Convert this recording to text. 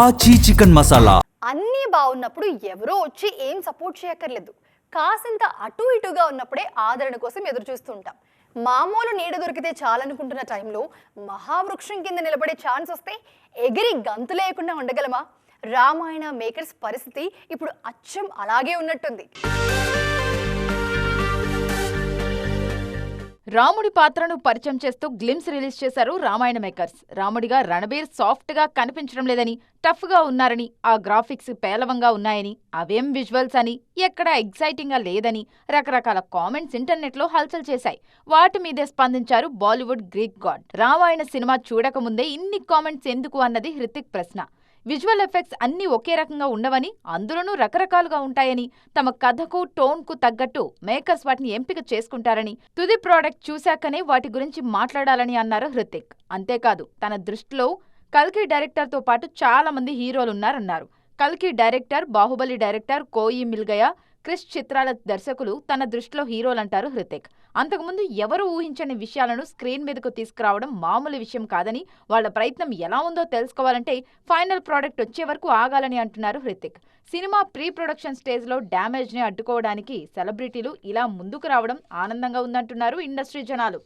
ఆచి చికెన్ మసాలా అన్నీ బాగున్నప్పుడు ఎవరో వచ్చి ఏం సపోర్ట్ చేయక్కర్లేదు. కాసింత అటు ఇటుగా ఉన్నప్పుడే ఆదరణ కోసం ఎదురు చూస్తుంటాం. మామూలు నీడ దొరికితే చాలనుకుంటున్న టైంలో మహావృక్షం కింద నిలబడే ఛాన్స్ వస్తే ఎగిరి గంతు లేకుండా ఉండగలమా? రామాయణ మేకర్స్ పరిస్థితి ఇప్పుడు అచ్చం అలాగే ఉన్నట్టుంది. రాముడి పాత్రను పరిచయం చేస్తూ గ్లిమ్స్ రిలీజ్ చేశారు రామాయణ మేకర్స్. రాముడిగా రణబీర్ సాఫ్ట్ గా కనిపించడం లేదని, టఫ్ గా ఉన్నారని, ఆ గ్రాఫిక్స్ పేలవంగా ఉన్నాయని, అవేం విజువల్స్ అని, ఎక్కడా ఎగ్జైటింగ్ గా లేదని రకరకాల కామెంట్స్ ఇంటర్నెట్ లో హల్చల్ చేశాయి. వాటి మీదే స్పందించారు Bollywood Greek god. Ramayana cinema చూడకముందే ఇన్ని కామెంట్స్ ఎందుకు అన్నది హృతిక్ ప్రశ్న. విజువల్ ఎఫెక్ట్స్ అన్నీ ఒకే రకంగా ఉండవని, అందులోనూ రకరకాలుగా ఉంటాయని, తమ కథకు టోన్కు తగ్గట్టు మేకర్స్ వాటిని ఎంపిక చేసుకుంటారని, తుది ప్రోడక్ట్ చూశాకనే వాటి గురించి మాట్లాడాలని అన్నారు హృతిక్. అంతేకాదు, తన దృష్టిలో కల్కి డైరెక్టర్తో పాటు చాలా మంది హీరోలున్నారన్నారు. కల్కి డైరెక్టర్, బాహుబలి డైరెక్టర్ కోయి మిల్గయా, క్రిష్ చిత్రాల దర్శకులు తన దృష్టిలో హీరోలంటారు హృతిక్. అంతకుముందు ఎవరు ఊహించని విషయాలను స్క్రీన్ మీదకు తీసుకురావడం మామూలు విషయం కాదని, వాళ్ల ప్రయత్నం ఎలా ఉందో తెలుసుకోవాలంటే ఫైనల్ ప్రోడక్ట్ వచ్చే వరకు ఆగాలని అంటున్నారు హృతిక్. సినిమా ప్రీ ప్రొడక్షన్ స్టేజ్లో డ్యామేజ్ని అడ్డుకోవడానికి సెలబ్రిటీలు ఇలా ముందుకు రావడం ఆనందంగా ఉందంటున్నారు ఇండస్ట్రీ జనాలు.